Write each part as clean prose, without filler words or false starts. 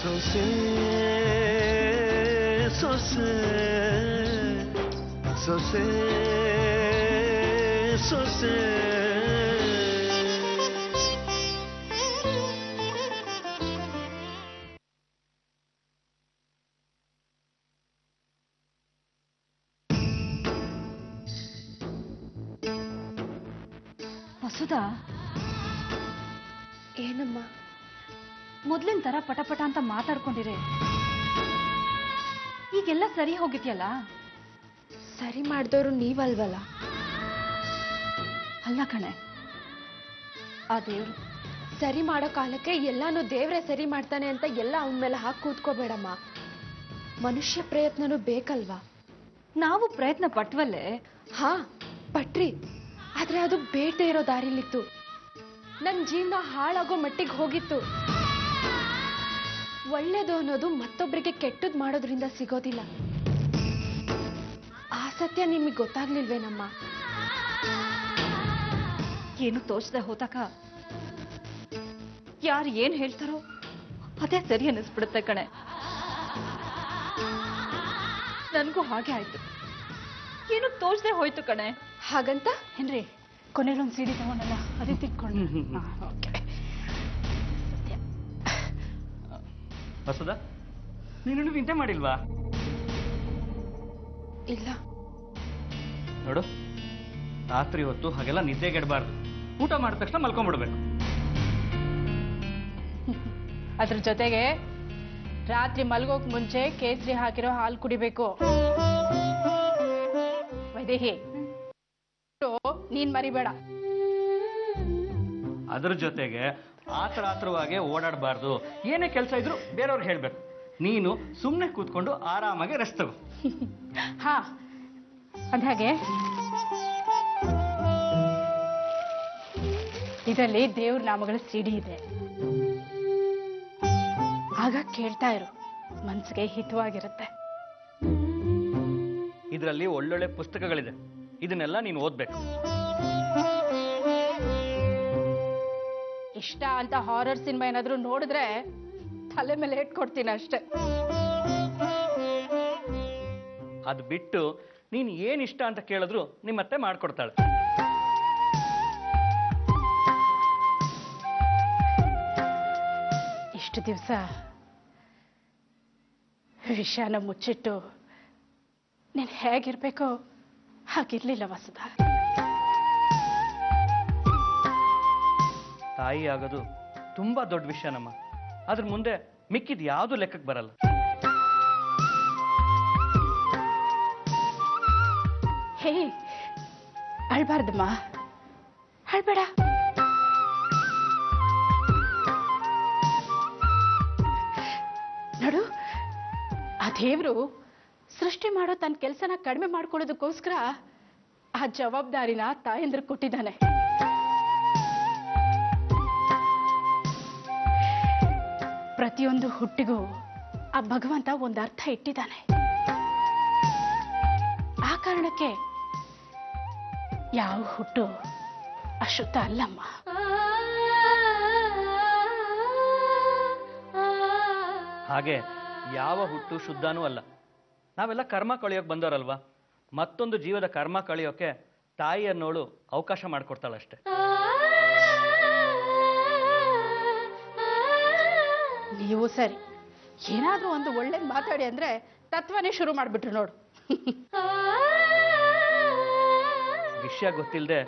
ಸೊಸೆ ಸೊಸೆ ಸೊಸೆ ಸೊಸೆ ವಸುಧಾ, ಏನಮ್ಮ? ಮೊದ್ಲಿನ ತರ ಪಟಪಟ ಅಂತ ಮಾತಾಡ್ಕೊಂಡಿರೆ, ಈಗೆಲ್ಲ ಸರಿ ಹೋಗಿದ್ಯಲ್ಲ? ಸರಿ ಮಾಡಿದವರು ನೀವಲ್ವಲ್ಲ? ಅಲ್ಲ ಕಣೆ, ಆ ದೇವ್ರು ಸರಿ ಮಾಡೋ ಕಾಲಕ್ಕೆ ಎಲ್ಲಾನು ದೇವ್ರೆ ಸರಿ ಮಾಡ್ತಾನೆ ಅಂತ ಎಲ್ಲ ಅವನ ಮೇಲೆ ಹಾಕಿ ಕೂತ್ಕೋಬೇಡಮ್ಮ. ಮನುಷ್ಯ ಪ್ರಯತ್ನನೂ ಬೇಕಲ್ವಾ? ನಾವು ಪ್ರಯತ್ನ ಪಟ್ವಲ್ಲೇ. ಹಾ ಪಟ್ರಿ, ಆದ್ರೆ ಅದು ಬೇಟೆ ಇರೋ ದಾರಿಲಿತ್ತು. ನನ್ನ ಜೀವನ ಹಾಳಾಗೋ ಮಟ್ಟಿಗೆ ಹೋಗಿತ್ತು. ಒಳ್ಳೇದು ಅನ್ನೋದು ಮತ್ತೊಬ್ಬರಿಗೆ ಕೆಟ್ಟದ್ ಮಾಡೋದ್ರಿಂದ ಸಿಗೋದಿಲ್ಲ. ಆ ಸತ್ಯ ನಿಮಗೆ ಗೊತ್ತಾಗ್ಲಿಲ್ವೇನಮ್ಮ? ಏನು ತೋಚದೆ ಹೋದಾಗ ಯಾರು ಏನ್ ಹೇಳ್ತಾರೋ ಅದೇ ಸರಿ ಅನ್ನಿಸ್ಬಿಡುತ್ತೆ ಕಣೆ. ನನ್ಗೂ ಹಾಗೆ ಆಯ್ತು, ಏನು ತೋಚದೆ ಹೋಯ್ತು ಕಣೆ. ಹಾಗಂತ ಹೆನ್ರಿ, ಕೊನೆಯಲ್ಲೊಂದು ಸಿಡಿ ತಗೊಂಡಲ್ಲ, ಅದೇ ತಿಳ್ಕೊಂಡು. ವಸುಧಾ, ನೀನು ನಿದ್ದೆ ಮಾಡಿಲ್ವಾ? ಇಲ್ಲ. ನೋಡು, ರಾತ್ರಿ ಹೊತ್ತು ಹಾಗೆಲ್ಲ ನಿದ್ದೆಗೆಡಬಾರ್ದು. ಊಟ ಮಾಡಿದ ತಕ್ಷಣ ಮಲ್ಕೊಂಡ್ಬಿಡ್ಬೇಕು. ಅದ್ರ ಜೊತೆಗೆ ರಾತ್ರಿ ಮಲ್ಗೋಕ್ ಮುಂಚೆ ಕೇಸರಿ ಹಾಕಿರೋ ಹಾಲು ಕುಡಿಬೇಕು. ವೈದೇಹಿ, ನೀನ್ ಮರಿಬೇಡ. ಅದ್ರ ಜೊತೆಗೆ ಆತರವಾಗಿ ಓಡಾಡಬಾರ್ದು. ಏನೇ ಕೆಲಸ ಇದ್ರು ಬೇರೆಯವ್ರಿಗೆ ಹೇಳ್ಬೇಕು. ನೀನು ಸುಮ್ಮನೆ ಕೂತ್ಕೊಂಡು ಆರಾಮಾಗಿ ರೆಸ್ಟ್ ತಗೋ. ಹಾ, ಅದ್ಹಾಗೆ ಇದರಲ್ಲಿ ದೇವ್ರ ನಾಮಗಳ ಸಿಡಿ ಇದೆ. ಆಗ ಕೇಳ್ತಾ ಇರು, ಮನ್ಸಿಗೆ ಹಿತವಾಗಿರುತ್ತೆ. ಇದರಲ್ಲಿ ಒಳ್ಳೊಳ್ಳೆ ಪುಸ್ತಕಗಳಿದೆ, ಇದನ್ನೆಲ್ಲ ನೀನು ಓದ್ಬೇಕು. ಇಷ್ಟ ಅಂತ ಹಾರರ್ ಸಿನಿಮಾ ಏನಾದ್ರೂ ನೋಡಿದ್ರೆ ತಲೆ ಮೇಲೆ ಇಟ್ಕೊಡ್ತೀನಿ ಅಷ್ಟೇ. ಅದು ಬಿಟ್ಟು ನೀನು ಏನ್ ಇಷ್ಟ ಅಂತ ಕೇಳಿದ್ರು ನಿಮ್ಮತ್ತೆ ಮಾಡ್ಕೊಡ್ತಾಳೆ. ಇಷ್ಟು ದಿವಸ ವಿಷಯನ ಮುಚ್ಚಿಟ್ಟು ನೀನು ಹೇಗಿರ್ಬೇಕೋ ಹಾಗಿರ್ಲಿಲ್ಲ ವಸುಧಾ. ತಾಯಿ ಆಗೋದು ತುಂಬಾ ದೊಡ್ಡ ವಿಷಯ ನಮ್ಮ. ಅದ್ರ ಮುಂದೆ ಮಿಕ್ಕಿದ್ ಯಾವುದು ಲೆಕ್ಕಕ್ಕೆ ಬರಲ್ಲ. ಹೇ, ಅಳ್ಬಾರ್ದಮ್ಮ, ಅಳ್ಬೇಡ. ನೋಡು, ಆ ದೇವ್ರು ಸೃಷ್ಟಿ ಮಾಡೋ ತನ್ನ ಕೆಲಸನ ಕಡಿಮೆ ಮಾಡ್ಕೊಳ್ಳೋದಕ್ಕೋಸ್ಕರ ಆ ಜವಾಬ್ದಾರಿನ ತಾಯಂದ್ರ ಕೊಟ್ಟಿದ್ದಾನೆ. ಪ್ರತಿಯೊಂದು ಹುಟ್ಟಿಗೂ ಆ ಭಗವಂತ ಒಂದು ಅರ್ಥ ಇಟ್ಟಿದ್ದಾನೆ. ಆ ಕಾರಣಕ್ಕೆ ಯಾವ ಹುಟ್ಟು ಅಶುದ್ಧ ಅಲ್ಲಮ್ಮ. ಹಾಗೆ ಯಾವ ಹುಟ್ಟು ಶುದ್ಧನೂ ಅಲ್ಲ. ನಾವೆಲ್ಲ ಕರ್ಮ ಕಳೆಯೋಕೆ ಬಂದವರಲ್ವಾ. ಮತ್ತೊಂದು ಜೀವದ ಕರ್ಮ ಕಳೆಯೋಕೆ ತಾಯಿ ಅನ್ನೋಳು ಅವಕಾಶ ಮಾಡಿಕೊಡ್ತಾಳಷ್ಟೆ. ನೀವು ಸರಿ, ಏನಾದ್ರೂ ಒಂದು ಒಳ್ಳೇದು ಮಾತಾಡಿ ಅಂದ್ರೆ ತತ್ವನೇ ಶುರು ಮಾಡ್ಬಿಟ್ರು ನೋಡು. ವಿಷಯ ಗೊತ್ತಿಲ್ಲದೆ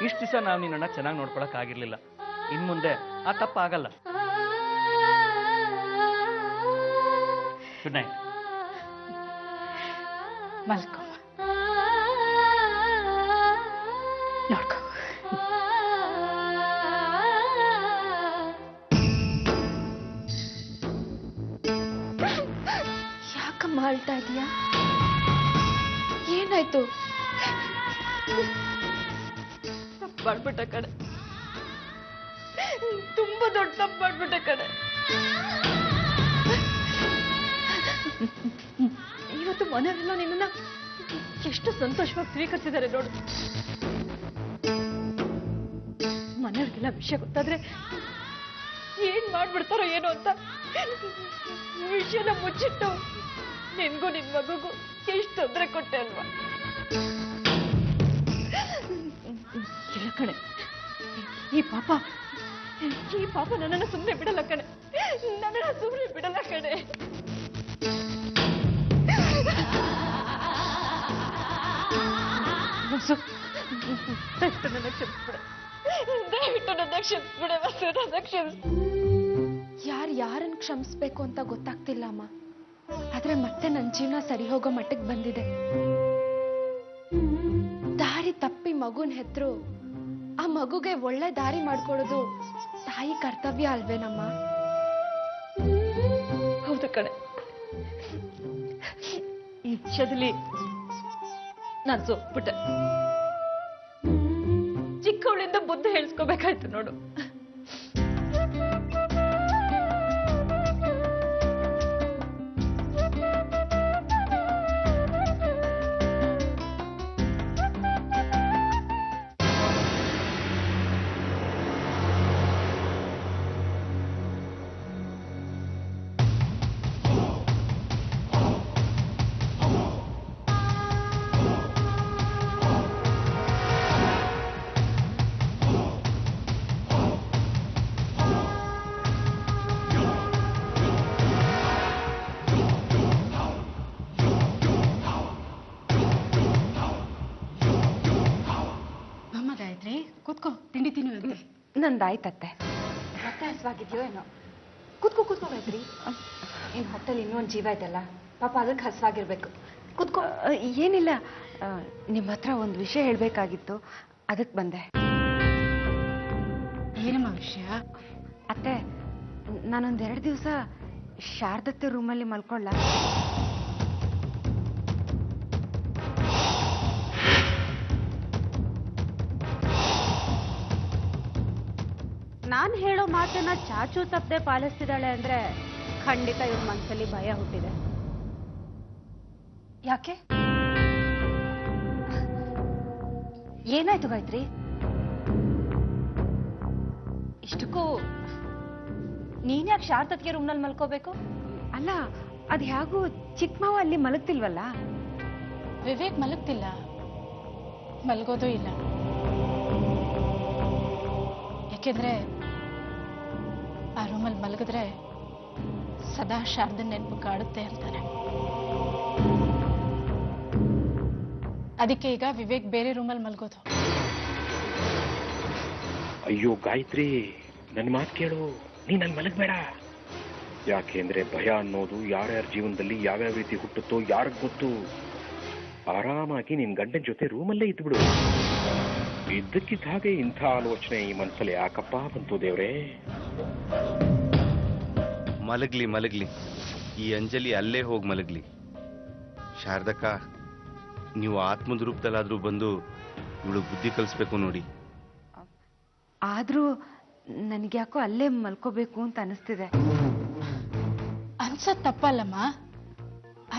ಇಷ್ಟು ದಿವಸ ನಾವು ನಿನ್ನನ್ನ ಚೆನ್ನಾಗಿ ನೋಡ್ಕೊಳಕ್ ಆಗಿರ್ಲಿಲ್ಲ. ಇನ್ ಮುಂದೆ ಆ ತಪ್ಪಾಗಲ್ಲ. Good night. ಮಲ್ಕೋ, ನೋಡ್ಕೋ. ಯಾಕಮ್ಮ ಅಳ್ತಾ ಇದೀಯಾ? ಏನಾಯ್ತು? ತಪ್ಪು ಮಾಡ್ಬಿಟ್ಟೆ ಕಣೆ, ತುಂಬಾ ದೊಡ್ಡ ತಪ್ಪು ಮಾಡ್ಬಿಟ್ಟೆ ಕಣೆ. ಇವತ್ತು ಮನೆಯವರೆಲ್ಲ ನಿನ್ನ ಎಷ್ಟು ಸಂತೋಷವಾಗಿ ಸ್ವೀಕರಿಸಿದ್ದಾರೆ ನೋಡು. ಮನೆಯವ್ರಿಗೆಲ್ಲ ವಿಷಯ ಗೊತ್ತಾದ್ರೆ ಏನ್ ಮಾಡ್ಬಿಡ್ತಾರೋ ಏನೋ ಅಂತ ವಿಷಯನ ಮುಚ್ಚಿಟ್ಟು ನಿನ್ಗೂ ನಿನ್ ಮಗುಗೂ ಎಷ್ಟು ತೊಂದರೆ ಕೊಟ್ಟೆ ಅಲ್ವಾ? ಇಲ್ಲ ಕಣೆ, ಈ ಪಾಪ ನನ್ನನ್ನು ಸುಮ್ಮನೆ ಬಿಡಲ್ಲ ಕಣೆ, ನನ್ನನ್ನು ಸುಮ್ಮನೆ ಬಿಡಲ್ಲ ಕಣೆ. ದಯವಿಟ್ಟು ನನ್ನ ಕ್ಷಮಿಸ್ಬಿಡ, ದಯವಿಟ್ಟು ನನ್ನ ಕ್ಷಮಿಸ್ಬಿಡ, ನನ್ನ ಕ್ಷಮಿಸ್. ಯಾರನ್ನ ಕ್ಷಮಿಸ್ಬೇಕು ಅಂತ ಗೊತ್ತಾಗ್ತಿಲ್ಲ ಅಮ್ಮ. ಆದ್ರೆ ಮತ್ತೆ ನನ್ನ ಜೀವನ ಸರಿ ಹೋಗೋ ಮಟ್ಟಕ್ಕೆ ಬಂದಿದೆ. ದಾರಿ ತಪ್ಪಿ ಮಗುನ್ ಹೆತ್ರು ಆ ಮಗುಗೆ ಒಳ್ಳೆ ದಾರಿ ಮಾಡ್ಕೊಡೋದು ತಾಯಿ ಕರ್ತವ್ಯ ಅಲ್ವೇನಮ್ಮ? ಹೌದು ಕಣೆ, ಈ ವಿಷಯದಲ್ಲಿ ನಾನು ಸೋತ್ಬಿಟ್ಟೆ. ಚಿಕ್ಕವಳಿಂದ ಬುದ್ಧಿ ಹೇಳ್ಸ್ಕೋಬೇಕಾಯ್ತು ನೋಡು. ಕೂತ್ಕೋ, ತಿಂಡಿ ತಿನ್ನುವಂತೆ. ನಂದಾಯ್ತತ್ತೆ. ಮತ್ತೆ ಹಸುವಾಗಿದ್ಯೋ ಏನೋ. ಕೂತ್ಕೋ ಗಾಯತ್ರಿ. ನಿನ್ ಹೊಟ್ಟೆಲಿ ಇನ್ನೊಂದು ಜೀವ ಇದೆಯಲ್ಲ, ಪಾಪ ಅದಕ್ಕೆ ಹಸುವಾಗಿರ್ಬೇಕು. ಕೂತ್ಕೋ. ಏನಿಲ್ಲ, ನಿಮ್ಮ ಹತ್ರ ಒಂದು ವಿಷಯ ಹೇಳ್ಬೇಕಾಗಿತ್ತು, ಅದಕ್ಕೆ ಬಂದೆ. ಏನಮ್ಮ ವಿಷಯ? ಅತ್ತೆ, ನಾನೊಂದೆರಡು ದಿವಸ ಶಾರದತ್ತೆ ರೂಮಲ್ಲಿ ಮಲ್ಕೊಳ್ಳ. ನಾನು ಹೇಳೋ ಮಾತನ್ನ ಚಾಚು ತಪ್ಪದೆ ಪಾಲಿಸ್ತಿದ್ದಾಳೆ ಅಂದ್ರೆ ಖಂಡಿತ ಇವ್ರ ಮನಸ್ಸಲ್ಲಿ ಭಯ ಹುಟ್ಟಿದೆ. ಯಾಕೆ? ಏನಾಯ್ತು ಗಾಯತ್ರಿ? ಇಷ್ಟಕ್ಕೂ ನೀನ್ಯಾಕೆ ಶಾರದತ್ಗೆ ರೂಮ್ನಲ್ಲಿ ಮಲ್ಕೋಬೇಕು? ಅಲ್ಲ, ಅದು ಹೇಗೂ ಚಿಕ್ಕ ಮಾವ ಅಲ್ಲಿ ಮಲಗ್ತಿಲ್ವಲ್ಲ. ವಿವೇಕ್ ಮಲಗ್ತಿಲ್ಲ, ಮಲ್ಗೋದು ಇಲ್ಲ. ಯಾಕೆಂದ್ರೆ ಆ ರೂಮಲ್ಲಿ ಮಲಗಿದ್ರೆ ಸದಾ ಶಾರದನ್ ನೆನಪು ಕಾಡುತ್ತೆ ಅಂತಾನೆ. ಅದಕ್ಕೆ ಈಗ ವಿವೇಕ್ ಬೇರೆ ರೂಮಲ್ಲಿ ಮಲ್ಗೋದು. ಅಯ್ಯೋ ಗಾಯತ್ರಿ, ನನ್ನ ಮಾತು ಕೇಳು, ನೀನ್ ಅಲ್ಲಿ ಮಲಗಬೇಡ. ಯಾಕೆಂದ್ರೆ ಭಯ ಅನ್ನೋದು ಯಾರ್ಯಾರ ಜೀವನದಲ್ಲಿ ಯಾವ್ಯಾವ ರೀತಿ ಹುಟ್ಟುತ್ತೋ ಯಾರಿಗ್ ಗೊತ್ತು. ಆರಾಮಾಗಿ ನಿನ್ ಗಂಡನ ಜೊತೆ ರೂಮಲ್ಲೇ ಇದ್ಬಿಡು. ಇದ್ದಕ್ಕಿದ್ದ ಹಾಗೆ ಇಂಥ ಆಲೋಚನೆ ಈ ಮನಸ್ಸಲ್ಲಿ ಯಾಕಪ್ಪ ಬಂತು ದೇವ್ರೆ? ಮಲಗ್ಲಿ, ಈ ಅಂಜಲಿ ಅಲ್ಲೇ ಹೋಗಿ ಮಲಗ್ಲಿ. ಶಾರದಕ್ಕ, ನೀವು ಆತ್ಮದ ರೂಪದಲ್ಲಾದ್ರೂ ಬಂದು ಇವಳು ಬುದ್ಧಿ ಕಲಿಸ್ಬೇಕು ನೋಡಿ. ಆದ್ರೂ ನನಗ್ಯಾಕೋ ಅಲ್ಲೇ ಮಲ್ಕೋಬೇಕು ಅಂತ ಅನಿಸ್ತಿದೆ. ಅನ್ಸತ್ ತಪ್ಪಲ್ಲಮ್ಮ,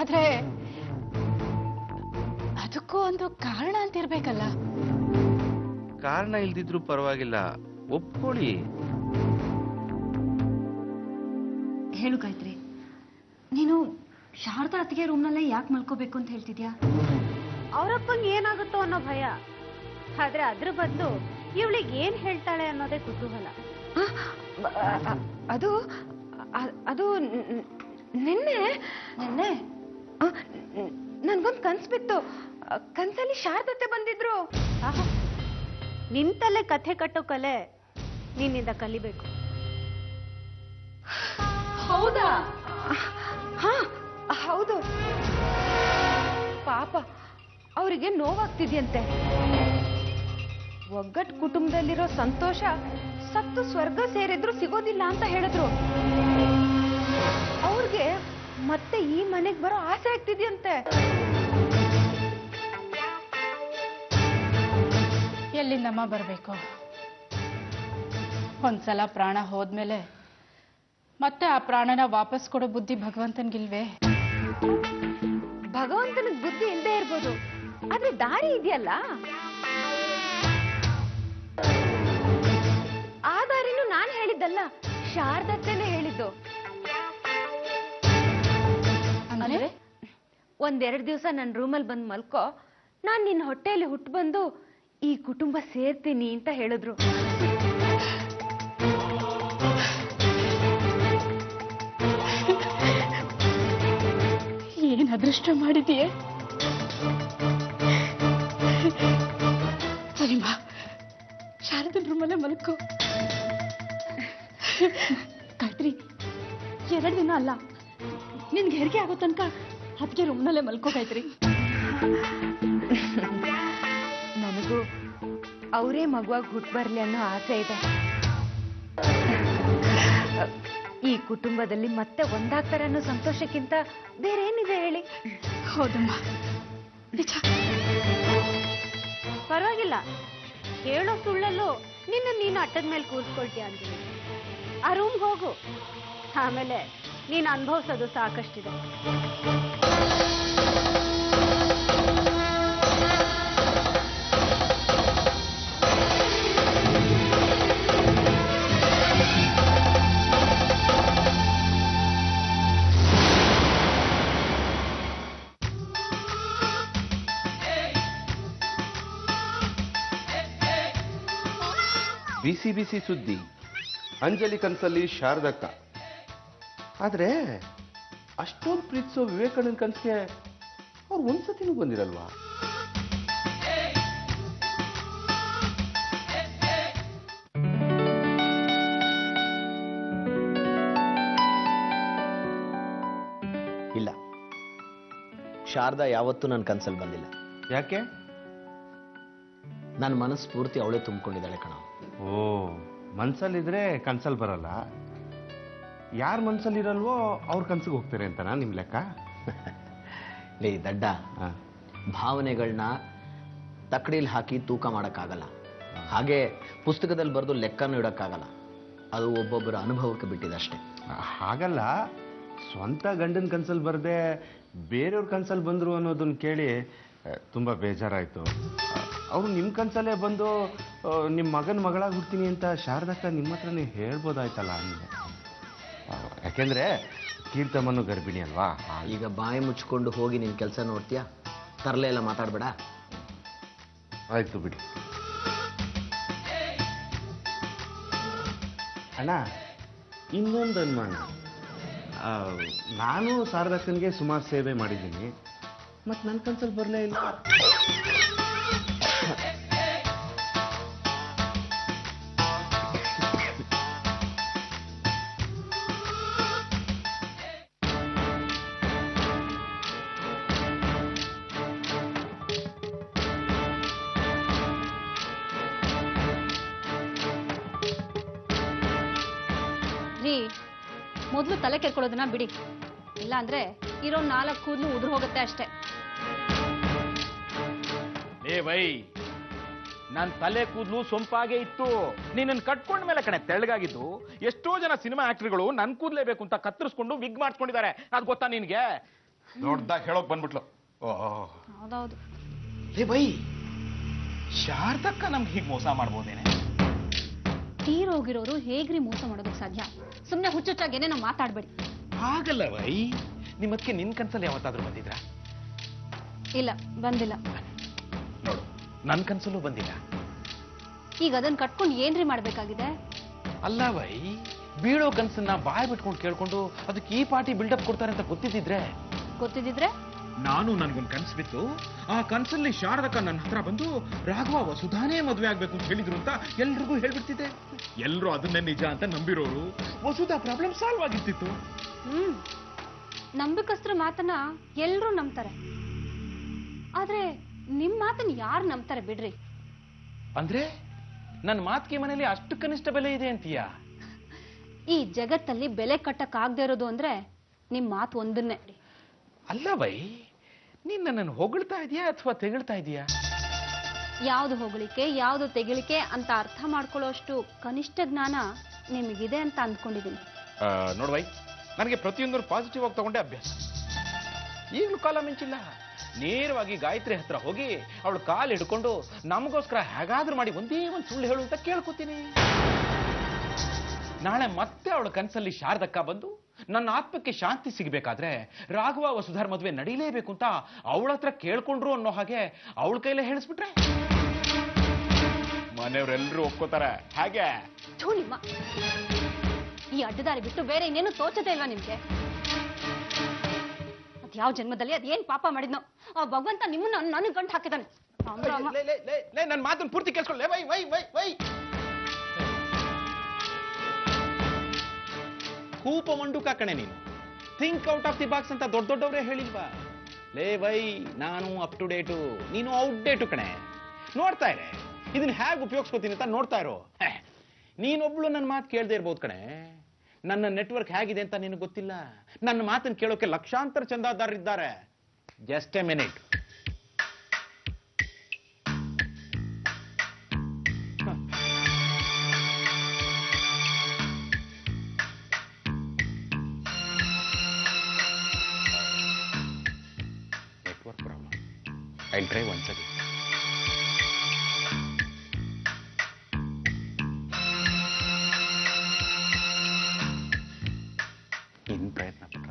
ಆದ್ರೆ ಅದಕ್ಕೂ ಒಂದು ಕಾರಣ ಅಂತ ಇರ್ಬೇಕಲ್ಲ. ಕಾರಣ ಇಲ್ದಿದ್ರು ಪರವಾಗಿಲ್ಲ, ಒಪ್ಕೊಳ್ಳಿ. ಹೇಳು ಗಾಯತ್ರಿ, ನೀನು ಶಾರದಾ ಅತ್ತಿಗೆ ರೂಮ್ನಲ್ಲೇ ಯಾಕೆ ಮಲ್ಕೋಬೇಕು ಅಂತ ಹೇಳ್ತಿದ್ಯಾ? ಅವರಪ್ಪಂಗೆ ಏನಾಗುತ್ತೋ ಅನ್ನೋ ಭಯ, ಆದ್ರೆ ಅದ್ರ ಬದಲು ಇವಳಿಗೆ ಏನ್ ಹೇಳ್ತಾಳೆ ಅನ್ನೋದೇ ಕುತೂಹಲ. ಅದು ಅದು ನಿನ್ನೆ ನನ್ಗೊಂದು ಕನ್ಸು ಬಿತ್ತು. ಕನ್ಸಲ್ಲಿ ಶಾರದತ್ತೆ ಬಂದಿದ್ರು. ನಿಂತಲ್ಲೇ ಕಥೆ ಕಟ್ಟೋ ಕಲೆ ನಿನ್ನಿಂದ ಕಲಿಬೇಕು. ಹೌದಾ? ಹಾ ಹೌದು. ಪಾಪ ಅವರಿಗೆ ನೋವಾಗ್ತಿದ್ಯಂತೆ. ಒಗ್ಗಟ್ಟು ಕುಟುಂಬದಲ್ಲಿರೋ ಸಂತೋಷ ಸತ್ತು ಸ್ವರ್ಗ ಸೇರಿದ್ರು ಸಿಗೋದಿಲ್ಲ ಅಂತ ಹೇಳಿದ್ರು. ಅವ್ರಿಗೆ ಮತ್ತೆ ಈ ಮನೆಗೆ ಬರೋ ಆಸೆ ಆಗ್ತಿದ್ಯಂತೆ. ಎಲ್ಲಿಂದಮ್ಮ ಬರಬೇಕು? ಒಂದ್ಸಲ ಪ್ರಾಣ ಹೋದ್ಮೇಲೆ ಮತ್ತೆ ಆ ಪ್ರಾಣನ ವಾಪಸ್ ಕೊಡೋ ಬುದ್ಧಿ ಭಗವಂತನ್ಗಿಲ್ವೇ? ಭಗವಂತನಿಗೆ ಬುದ್ಧಿ ಇಲ್ಲದೆ ಇರ್ಬೋದು, ಆದ್ರೆ ದಾರಿ ಇದೆಯಲ್ಲ. ಆ ದಾರಿನೂ ನಾನ್ ಹೇಳಿದ್ದಲ್ಲ, ಶಾರದತ್ತೇನೆ ಹೇಳಿದ್ದು. ಅಂದ್ರೆ ಒಂದೆರಡು ದಿವಸ ನನ್ನ ರೂಮಲ್ಲಿ ಬಂದು ಮಲ್ಕೋ, ನಾನ್ ನಿನ್ನ ಹೊಟ್ಟೆಯಲ್ಲಿ ಹುಟ್ಟು ಬಂದು ಈ ಕುಟುಂಬ ಸೇರ್ತೀನಿ ಅಂತ ಹೇಳಿದ್ರು. ಏನ್ ಅದೃಷ್ಟ ಮಾಡಿದೀಯೇ. ಸರಿ ಬಾ, ಶಾರದನ್ ರೂಮಲ್ಲೇ ಮಲ್ಕೋ. ಗಾಯತ್ರಿ, 2 ದಿನ ಅಲ್ಲ, ನಿನ್ಗೆ ಹೆರಿಗೆ ಆಗೋ ತನಕ ಅದಕ್ಕೆ ರೂಮ್ನಲ್ಲೇ ಮಲ್ಕೋ ಗಾಯತ್ರಿ. ನನಗೂ ಅವರೇ ಮಗುವಾಗಿ ಹುಟ್ಟು ಬರ್ಲಿ ಅನ್ನೋ ಆಸೆ ಇದೆ. ಈ ಕುಟುಂಬದಲ್ಲಿ ಮತ್ತೆ ಒಂದಾಗ್ತಾರೆ ಅನ್ನೋ ಸಂತೋಷಕ್ಕಿಂತ ಬೇರೆ ಏನಿದೆ ಹೇಳಿ? ಹೌದಮ್ಮ, ನಿಜ. ಪರವಾಗಿಲ್ಲ, ಹೇಳೋ ಸುಳ್ಳಲ್ಲೂ ನೀನು ಅಟ್ಟದ ಮೇಲೆ ಕೂರಿಸ್ಕೊಳ್ತೀಯ ಅಂತೀನಿ. ಆ ರೂಮ್ಗೆ ಹೋಗು, ಆಮೇಲೆ ನೀನು ಅನುಭವಿಸೋದು ಸಾಕಷ್ಟಿದೆ. ಬಿಸಿ ಬಿಸಿ ಸುದ್ದಿ, ಅಂಜಲಿ ಕನಸಲ್ಲಿ ಶಾರದಕ್ಕ. ಆದ್ರೆ ಅಷ್ಟೊಂದು ಪ್ರೀತಿಸೋ ವಿವೇಕಾನಂದ ಕನಸಿಗೆ ಅವ್ರು ಒಂದ್ಸತಿನೂ ಬಂದಿರಲ್ವಾ? ಇಲ್ಲ, ಶಾರದಾ ಯಾವತ್ತೂ ನನ್ನ ಕನಸಲ್ಲಿ ಬಂದಿಲ್ಲ. ಯಾಕೆ? ನನ್ನ ಮನಸ್ಸು ಪೂರ್ತಿ ಅವಳೇ ತುಂಬಿಕೊಂಡಿದ್ದಾಳೆ ಕಣ. ಓ, ಮನ್ಸಲ್ಲಿದ್ರೆ ಕನ್ಸಲ್ಲಿ ಬರಲ್ಲ. ಯಾರ ಮನ್ಸಲ್ಲಿರಲ್ವೋ ಅವ್ರ ಕನ್ಸಿಗೆ ಹೋಗ್ತಾರೆ ಅಂತನಾ ನಿಮ್ ಲೆಕ್ಕ? ಲೇ ದಡ್ಡ, ಭಾವನೆಗಳನ್ನ ತಕ್ಕಡಿಲಿ ಹಾಕಿ ತೂಕ ಮಾಡೋಕ್ಕಾಗಲ್ಲ. ಹಾಗೆ ಪುಸ್ತಕದಲ್ಲಿ ಬರೆದು ಲೆಕ್ಕನೂ ಇಡೋಕ್ಕಾಗಲ್ಲ. ಅದು ಒಬ್ಬೊಬ್ಬರ ಅನುಭವಕ್ಕೆ ಬಿಟ್ಟಿದಷ್ಟೇ. ಹಾಗಲ್ಲ, ಸ್ವಂತ ಗಂಡನ ಕನ್ಸಲ್ಲಿ ಬರದೆ ಬೇರೆಯವ್ರ ಕನ್ಸಲ್ಲಿ ಬಂದ್ರು ಅನ್ನೋದನ್ನ ಕೇಳಿ ತುಂಬಾ ಬೇಜಾರಾಯ್ತು. ಅವರು ನಿಮ್ಮ ಕನ್ಸಲ್ಲೇ ಬಂದು ನಿಮ್ಮ ಮಗನ ಮಗಳಾಗಿ ಹುಡ್ತೀನಿ ಅಂತ ಶಾರದಕ್ಕ ನಿಮ್ಮ ಹತ್ರನೇ ಹೇಳ್ಬೋದಾಯ್ತಲ್ಲ ಅಂದೆ. ಯಾಕೆಂದ್ರೆ ಕೀರ್ತಮ್ಮನು ಗರ್ಭಿಣಿ ಅಲ್ವಾ? ಈಗ ಬಾಯಿ ಮುಚ್ಕೊಂಡು ಹೋಗಿ ನಿನ್ನ ಕೆಲಸ ನೋಡ್ತೀಯಾ? ತರಲೆ ಎಲ್ಲ ಮಾತಾಡಬೇಡ. ಆಯ್ತು ಬಿಡಿ. ಅಣ್ಣ, ಇನ್ನೊಂದು ಅನುಮಾನ. ನಾನು ಶಾರದಕ್ಕನಿಗೆ ಸುಮಾರು ಸೇವೆ ಮಾಡಿದ್ದೀನಿ, ಮತ್ತು ನನ್ನ ಕನ್ಸಲ್ಲಿ ಬರಲೇ ಇಲ್ಲ. ರೀ, ಮೊದಲು ತಲೆ ಕೆರ್ಕೊಳ್ಳೋದನ್ನ ಬಿಡಿ, ಇಲ್ಲ ಅಂದ್ರೆ ಇರೋ 4 ಕೂದಲು ಉದುರು ಹೋಗುತ್ತೆ ಅಷ್ಟೇ. ಲೇ ಬೈ, ನನ್ ತಲೆ ಕೂದಲು ಸೊಂಪಾಗೆ ಇತ್ತು. ನೀನನ್ನು ಕಟ್ಕೊಂಡ ಮೇಲೆ ಕಣೆ ತೆಳ್ಳಗಾಗಿದ್ದು. ಎಷ್ಟೋ ಜನ ಸಿನಿಮಾ ಆಕ್ಟರ್ಗಳು ನನ್ ಕೂದಲೇ ಬೇಕು ಅಂತ ಕತ್ತರಿಸ್ಕೊಂಡು ವಿಗ್ ಮಾಡ್ಕೊಂಡಿದ್ದಾರೆ. ಅದ್ ಗೊತ್ತಾ ನಿನ್ಗೆ? ದೊಡ್ಡದಾಗಿ ಹೇಳೋಕ್ ಬಂದ್ಬಿಟ್ಲು. ಹೌದೌದು. ಲೇ ಬೈ, ಶಾರದಕ್ಕ ನಮ್ಗೆ ಹೀಗೆ ಮೋಸ ಮಾಡ್ಬೋದೇನೆ? ತೀರೋಗಿರೋರು ಹೇಗ್ರಿ ಮೋಸ ಮಾಡೋದಕ್ಕೆ ಸಾಧ್ಯ? ಸುಮ್ನೆ ಹುಚ್ಚುಚ್ಚಾಗಿ ಏನೇನೋ ಮಾತಾಡ್ಬೇಡಿ. ಹಾಗಲ್ಲ ಬೈ, ನಿಮ್ಮದಕ್ಕೆ ನಿನ್ ಕನ್ಸಲ್ಲಿ ಯಾವತ್ತಾದ್ರೂ ಬಂದಿದ್ರ? ಇಲ್ಲ, ಬಂದಿಲ್ಲ. ನೋಡು, ನನ್ ಕನ್ಸಲ್ಲೂ ಬಂದಿಲ್ಲ. ಈಗ ಅದನ್ನ ಕಟ್ಕೊಂಡು ಏನ್ರಿ ಮಾಡ್ಬೇಕಾಗಿದೆ? ಅಲ್ಲ ಬೈ, ಬೀಳೋ ಕನ್ಸನ್ನ ಬಾಯ್ ಬಿಟ್ಕೊಂಡು ಕೇಳ್ಕೊಂಡು ಅದಕ್ಕೆ ಈ ಪಾರ್ಟಿ ಬಿಲ್ಡಪ್ ಕೊಡ್ತಾರೆ ಅಂತ ಗೊತ್ತಿದ್ದಿದ್ರೆ ನಾನು ನನ್ಗೊಂದು ಕನ್ಸು ಬಿತ್ತು. ಆ ಕನ್ಸಲ್ಲಿ ಶಾರದಕ್ಕ ನನ್ನ ಹತ್ರ ಬಂದು ರಾಘವ ವಸುಧಾನೇ ಮದುವೆ ಆಗ್ಬೇಕು ಅಂತ ಹೇಳಿದ್ರು ಅಂತ ಎಲ್ರಿಗೂ ಹೇಳ್ಬಿಡ್ತಿದ್ದೆ. ಎಲ್ರು ಅದನ್ನೇ ನಿಜ ಅಂತ ನಂಬಿರೋರು, ವಸುಧಾ ಪ್ರಾಬ್ಲಮ್ ಸಾಲ್ವ್ ಆಗಿರ್ತಿತ್ತು. ನಂಬಿಕಸ್ತ್ರ ಮಾತನ್ನ ಎಲ್ರೂ ನಂಬ್ತಾರೆ, ಆದ್ರೆ ನಿಮ್ ಮಾತನ್ನ ಯಾರು ನಂಬ್ತಾರೆ ಬಿಡ್ರಿ. ಅಂದ್ರೆ ನನ್ನ ಮಾತಿಗೆ ಮನೇಲಿ ಅಷ್ಟು ಕನಿಷ್ಠ ಬೆಲೆ ಇದೆ ಅಂತೀಯಾ? ಈ ಜಗತ್ತಲ್ಲಿ ಬೆಲೆ ಕಟ್ಟಕ್ ಆಗದೆ ಇರೋದು ಅಂದ್ರೆ ನಿಮ್ ಮಾತು ಒಂದನ್ನೇ. ಅಲ್ಲ ಬೈ, ನೀನ್ ನನ್ನನ್ನು ಹೊಗಳ್ತಾ ಇದೀಯಾ ಅಥವಾ ತೆಗಳ್ತಾ ಇದೀಯಾ? ಯಾವ್ದು ಹೊಗಳಿಕೆ ಯಾವ್ದು ತೆಗಳಿಕೆ ಅಂತ ಅರ್ಥ ಮಾಡ್ಕೊಳ್ಳೋಷ್ಟು ಕನಿಷ್ಠ ಜ್ಞಾನ ನಿಮಗಿದೆ ಅಂತ ಅಂದ್ಕೊಂಡಿದ್ದೀನಿ. ನೋಡ್ ಬೈ, ನನಗೆ ಪ್ರತಿಯೊಂದನ್ನು ಪಾಸಿಟಿವ್ ಆಗಿ ತಗೊಂಡೆ ಅಭ್ಯಾಸ. ಈಗಲೂ ಕಾಲ ಮಿಂಚಿಲ್ಲ, ನೇರವಾಗಿ ಗಾಯತ್ರಿ ಹತ್ರ ಹೋಗಿ ಅವಳು ಕಾಲು ಹಿಡ್ಕೊಂಡು ನಮಗೋಸ್ಕರ ಹೇಗಾದ್ರೂ ಮಾಡಿ ಒಂದೇ ಒಂದು ಸುಳ್ಳು ಹೇಳು ಅಂತ ಕೇಳ್ಕೊತೀನಿ. ನಾಳೆ ಮತ್ತೆ ಅವಳ ಕನಸಲ್ಲಿ ಶಾರದಕ್ಕ ಬಂದು ನನ್ನ ಆತ್ಮಕ್ಕೆ ಶಾಂತಿ ಸಿಗಬೇಕಾದ್ರೆ ರಾಘವ ವಸುಧಾರ್ ಮದುವೆ ನಡೀಲೇಬೇಕು ಅಂತ ಅವಳ ಹತ್ರ ಕೇಳ್ಕೊಂಡ್ರು ಅನ್ನೋ ಹಾಗೆ ಅವಳ ಕೈಲೇ ಹೇಳಿಸ್ಬಿಟ್ರೆ ಮನೆಯವರೆಲ್ಲರೂ ಒಪ್ಕೋತಾರೆ. ಹಾಗೆ ನಿಮ್ಮ ಈ ಅಡ್ಡದಾರಿ ಬಿಟ್ಟು ಬೇರೆ ಇನ್ನೇನು ತೋಚದೇ ಇಲ್ವಾ ನಿಮ್ಗೆ? ಅದ್ಯಾವ ಜನ್ಮದಲ್ಲಿ ಅದೇನ್ ಪಾಪ ಮಾಡಿದ್ನೋ ಆ ಭಗವಂತ ನಿಮ್ಮನ್ನ ನನಗೆ ಗಂಟು ಹಾಕಿದಾನೆ. ನನ್ನ ಮಾತನ್ನ ಪೂರ್ತಿ ಕೇಳಿಸ್ಕೊಳ್ಳೆ. ವೈ ವೈ ವೈ ವೈ ಕೂಪ ಮಂಡುಕ ಕಣೆ ನೀನು. Think out of the box ಅಂತ ದೊಡ್ಡ ದೊಡ್ಡವರೇ ಹೇಳಿಲ್ವಾ? ಲೇ ವೈ, ನಾನು ಅಪ್ ಟು ಡೇಟು, ನೀನು ಔಟ್ ಡೇಟು ಕಣೆ. ನೋಡ್ತಾ ಇರೆ, ಇದನ್ನ ಹೇಗೆ ಉಪಯೋಗಿಸ್ಕೋತೀನಿ ಅಂತ ನೋಡ್ತಾ ಇರೋ. ನೀನೊಬ್ಳು ನನ್ನ ಮಾತು ಕೇಳದೆ ಇರ್ಬೋದು ಕಣೆ. ನನ್ನ ನೆಟ್ವರ್ಕ್ ಹೇಗಿದೆ ಅಂತ ನಿನಗೆ ಗೊತ್ತಿಲ್ಲ. ನನ್ನ ಮಾತನ್ನು ಕೇಳೋಕೆ ಲಕ್ಷಾಂತರ ಚಂದಾದಾರರಿದ್ದಾರೆ. Just a minute. Network problem. I try once again. ಇನ್ನು ಪ್ರಯತ್ನ ಪಟ್ಟ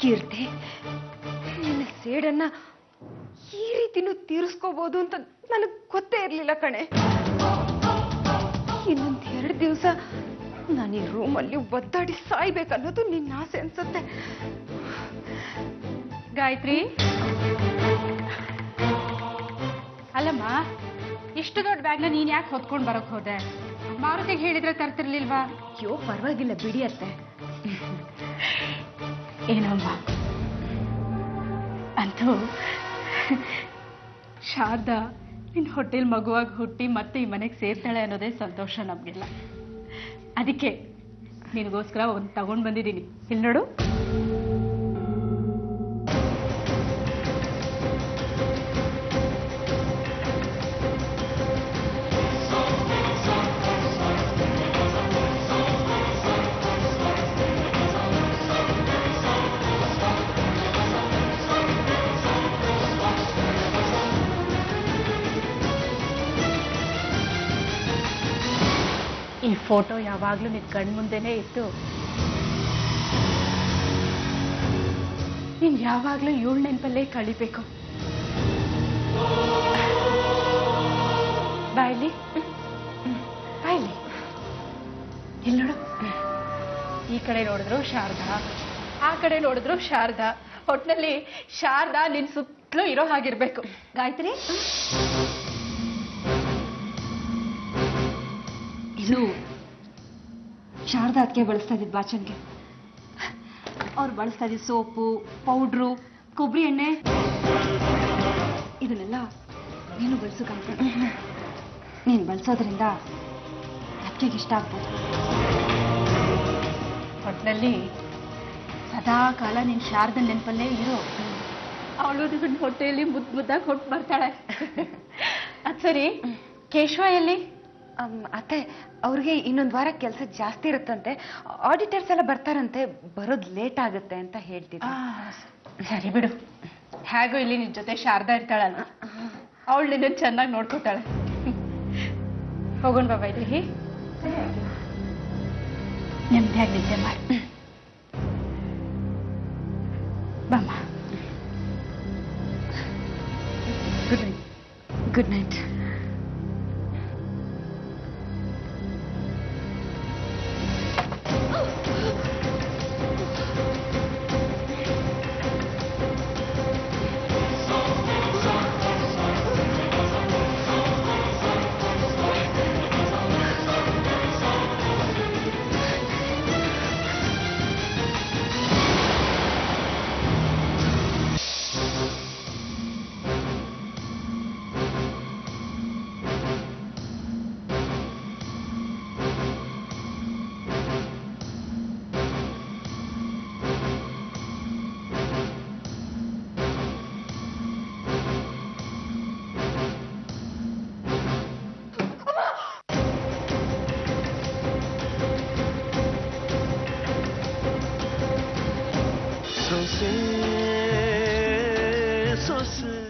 ಕೀರ್ತಿ, ನಿನ್ನ ಸೇಡನ್ನ ಈ ರೀತಿನೂ ತೀರಿಸ್ಕೋಬಹುದು ಅಂತ ನನಗೆ ಗೊತ್ತೇ ಇರ್ಲಿಲ್ಲ ಕಣೆ. ಇನ್ನೊಂದ್ 2 ದಿವಸ ನಾನು ಈ ರೂಮಲ್ಲಿ ಒದ್ದಾಡಿ ಸಾಯ್ಬೇಕನ್ನೋದು ನಿನ್ನ ಆಸೆ ಅನ್ಸುತ್ತೆ. ಗಾಯತ್ರಿ, ಅಲ್ಲಮ್ಮ, ಇಷ್ಟು ದೊಡ್ಡ ಬ್ಯಾಗ್ನ ನೀನ್ ಯಾಕೆ ಹೊತ್ಕೊಂಡ್ ಬರಕ್ ಹೋದೆ? ಮಾರುತಿಗೆ ಹೇಳಿದ್ರೆ ತರ್ತಿರ್ಲಿಲ್ವಾ? ಅಯ್ಯೋ ಪರವಾಗಿಲ್ಲ ಬಿಡಿ ಅತ್ತೆ. ಏನಮ್ಮ, ಅಂತೂ ಶಾರದಾ ನಿನ್ ಹೊಟ್ಟೆಲ್ ಮಗುವಾಗಿ ಹುಟ್ಟಿ ಮತ್ತೆ ಈ ಮನೆಗೆ ಸೇರ್ತಾಳೆ ಅನ್ನೋದೇ ಸಂತೋಷ ನಮ್ಗೆಲ್ಲ. ಅದಕ್ಕೆ ನಿನಗೋಸ್ಕರ ಒಂದು ತಗೊಂಡ್ ಬಂದಿದ್ದೀನಿ. ಇಲ್ಲಿ ನೋಡು. ಈ ಫೋಟೋ ಯಾವಾಗ್ಲೂ ನಿನ್ ಕಣ್ಮುಂದೆನೇ ಇತ್ತು. ನೀನ್ ಯಾವಾಗ್ಲೂ ಇವಳ ನೆನಪಲ್ಲೇ ಕಳಿಬೇಕು. ಬಾಯ್ಲಿ ಬಾಯ್ಲಿ. ಇಲ್ಲಿ ನೋಡು. ಈ ಕಡೆ ನೋಡಿದ್ರು ಶಾರದಾ, ಆ ಕಡೆ ನೋಡಿದ್ರು ಶಾರದಾ. ಒಟ್ನಲ್ಲಿ ಶಾರದಾ ನಿನ್ ಸುತ್ತಲೂ ಇರೋ ಹಾಗಿರ್ಬೇಕು. ಗಾಯತ್ರಿ, ಇದು ಶಾರದಾ ಅದಕ್ಕೆ ಬಳಸ್ತಾ ಇದ್ದಿದ್ದು ವಾಚನ್ಗೆ. ಅವ್ರು ಬಳಸ್ತಾ ಇದ್ದಿದ್ದು ಸೋಪು, ಪೌಡ್ರು, ಕೊಬ್ಬರಿ ಎಣ್ಣೆ, ಇದನ್ನೆಲ್ಲ ನೀನು ಬಳಸೋಕಾಗ್ತದೆ. ನೀನು ಬಳಸೋದ್ರಿಂದ ಅದಕ್ಕೆ ಇಷ್ಟ ಆಗ್ಬೋದು. ಒಟ್ನಲ್ಲಿ ಸದಾ ಕಾಲ ನೀನ್ ಶಾರದಾ ನೆನಪಲ್ಲೇ ಇರೋ. ಅವಳು ನಿನ್ನ ಹೊಟ್ಟೆಯಲ್ಲಿ ಮುದ್ದಾಗಿ ಹೊಟ್ಟು ಬರ್ತಾಳೆ. ಅದ್ ಸರಿ, ಕೇಶವ ಎಲ್ಲಿ? ಅತ್ತೆ, ಅವ್ರಿಗೆ ಇನ್ನೊಂದು ವಾರ ಕೆಲಸ ಜಾಸ್ತಿ ಇರುತ್ತಂತೆ. ಆಡಿಟರ್ಸ್ ಎಲ್ಲ ಬರ್ತಾರಂತೆ, ಬರೋದು ಲೇಟ್ ಆಗುತ್ತೆ ಅಂತ ಹೇಳ್ತಿದ್ದೆ. ಸರಿ ಬಿಡು, ಹೇಗೋ ಇಲ್ಲಿ ನಿನ್ ಜೊತೆ ಶಾರದಾ ಇರ್ತಾಳಲ್ಲ, ಅವಳು ನಿನ್ನ ಚೆನ್ನಾಗಿ ನೋಡ್ಕೊತಾಳೆ. ಹೋಗೋಣ ಬಾಬಾ ಇಲ್ಲಿ. ನೆಮ್ಮದಿಯಾಗಿ ನಿದ್ದೆ ಮಾಡಿ ಬಾಮ್ಮ. Good night. Good night. ಸೊಸೆ